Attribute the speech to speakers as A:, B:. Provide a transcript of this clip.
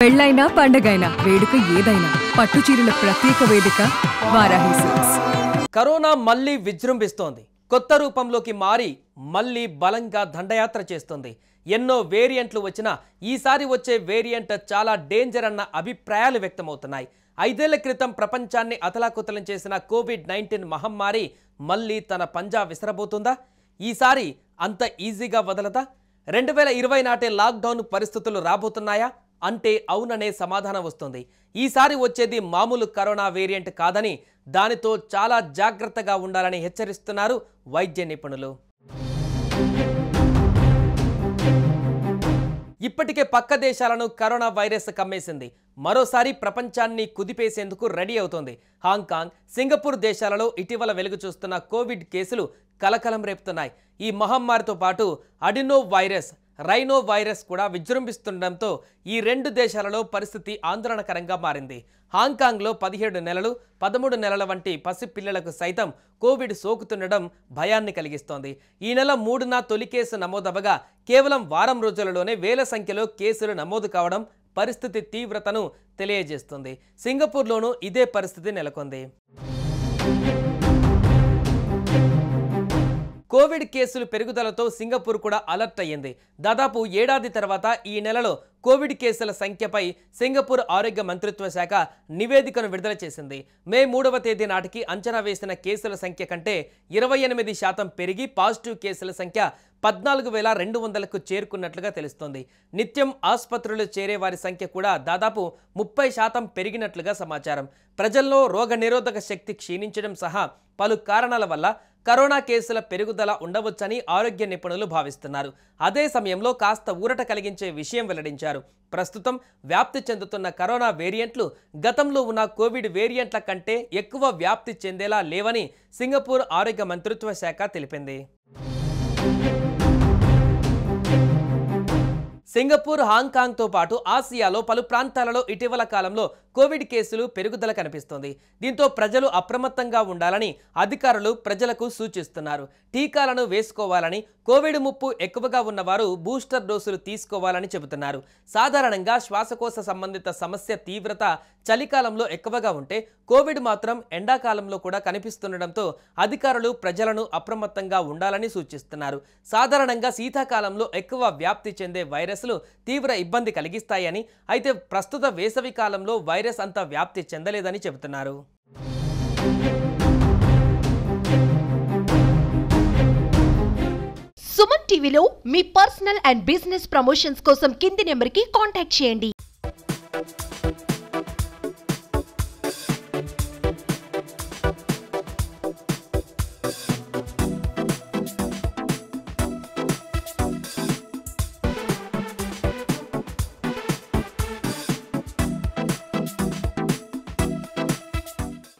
A: పెళ్ళైనా పండగైనా వేడుక ఏదైనా పట్టు చీరల ప్రత్యేక వేదిక వారాహి సిల్క్స్.
B: కరోనా మళ్ళీ విజృంభిస్తోంది. కొత్త రూపంలోకి మారి మళ్ళీ బలంగా దండయాత్ర చేస్తుంది. ఎన్నో వేరియంట్లు వచ్చినా ఈసారి వచ్చే వేరియంట్ చాలా డేంజర్ అన్న అభిప్రాయాలు వ్యక్తమవుతున్నాయి. 5 ఏళ్ల క్రితం ప్రపంచాన్ని అతలాకుతలం చేసిన కోవిడ్-19 మహమ్మారి మళ్ళీ తన పంజా విసరబోతుందా? ఈసారి అంత ఈజీగా వదలదా? 2020 నాటే లాక్డౌన్ పరిస్థితులు రాబోతున్నాయా అంటే అవుననే సమాధానం వస్తుంది. ఈసారి వచ్చేది మామూలు కరోనా వేరియంట్ కాదని, దానితో చాలా జాగ్రత్తగా ఉండాలని హెచ్చరిస్తున్నారు వైద్య నిపుణులు. ఇప్పటికే పక్క దేశాలను కరోనా వైరస్ కమ్మేసింది. మరోసారి ప్రపంచాన్ని కుదిపేసేందుకు రెడీ అవుతోంది. హాంకాంగ్, సింగపూర్ దేశాలలో ఇటీవల వెలుగు చూస్తున్న కోవిడ్ కేసులు కలకలం రేపుతున్నాయి. ఈ మహమ్మారితో పాటు అడినో వైరస్, రైనో వైరస్ కూడా విజృంభిస్తుండటంతో ఈ 2 దేశాలలో పరిస్థితి ఆందోళనకరంగా మారింది. హాంకాంగ్లో 17 నెలలు, 13 నెలల వంటి పసిపిల్లలకు సైతం కోవిడ్ సోకుతుండడం భయాన్ని కలిగిస్తోంది. ఈ నెల 3న తొలి కేసు నమోదవగా కేవలం వారం రోజులలోనే వేల సంఖ్యలో కేసులు నమోదు కావడం పరిస్థితి తీవ్రతను తెలియజేస్తుంది. సింగపూర్లోనూ ఇదే పరిస్థితి నెలకొంది. కోవిడ్ కేసులు పెరుగుదలతో సింగపూర్ కూడా అలర్ట్ అయ్యింది. దాదాపు ఏడాది తర్వాత ఈ నెలలో కోవిడ్ కేసుల సంఖ్యపై సింగపూర్ ఆరోగ్య మంత్రిత్వ శాఖ నివేదికను విడుదల చేసింది. మే 3వ తేదీ నాటికి అంచనా వేసిన కేసుల సంఖ్య కంటే 28% పెరిగి పాజిటివ్ కేసుల సంఖ్య 14,200కు చేరుకున్నట్లుగా తెలుస్తోంది. నిత్యం ఆసుపత్రులు చేరే వారి సంఖ్య కూడా దాదాపు 30% పెరిగినట్లుగా సమాచారం. ప్రజల్లో రోగనిరోధక శక్తి క్షీణించడం సహా పలు కారణాల వల్ల కరోనా కేసుల పెరుగుదల ఉండవచ్చని ఆరోగ్య నిపుణులు భావిస్తున్నారు. అదే సమయంలో కాస్త ఊరట కలిగించే విషయం వెల్లడించారు. ప్రస్తుతం వ్యాప్తి చెందుతున్న కరోనా వేరియంట్లు గతంలో ఉన్న కోవిడ్ వేరియంట్ల కంటే ఎక్కువ వ్యాప్తి చెందేలా లేవని సింగపూర్ ఆరోగ్య మంత్రిత్వ శాఖ తెలిపింది. సింగపూర్, హాంకాంగ్తో పాటు ఆసియాలో పలు ప్రాంతాలలో ఇటీవల కాలంలో కోవిడ్ కేసులు పెరుగుదల కనిపిస్తోంది. దీంతో ప్రజలు అప్రమత్తంగా ఉండాలని అధికారులు ప్రజలకు సూచిస్తున్నారు. టీకాలను వేసుకోవాలని, కోవిడ్ ముప్పు ఎక్కువగా ఉన్నవారు బూస్టర్ డోసులు తీసుకోవాలని చెబుతున్నారు. సాధారణంగా శ్వాసకోశ సంబంధిత సమస్య తీవ్రత చలికాలంలో ఎక్కువగా ఉంటే కోవిడ్ మాత్రం ఎండాకాలంలో కూడా కనిపిస్తుండటంతో అధికారులు ప్రజలను అప్రమత్తంగా ఉండాలని సూచిస్తున్నారు. సాధారణంగా శీతాకాలంలో ఎక్కువ వ్యాప్తి చెందే వైరస్లు తీవ్ర ఇబ్బంది కలిగిస్తాయని, అయితే ప్రస్తుత వేసవి కాలంలో వైరస్ అంత వ్యాప్తి చెందలేదని చెబుతున్నారు.
C: సుమన్ టీవీలో మీ పర్సనల్ అండ్ బిజినెస్ ప్రమోషన్స్ కోసం కింది నెంబర్కి కాంటాక్ట్ చేయండి.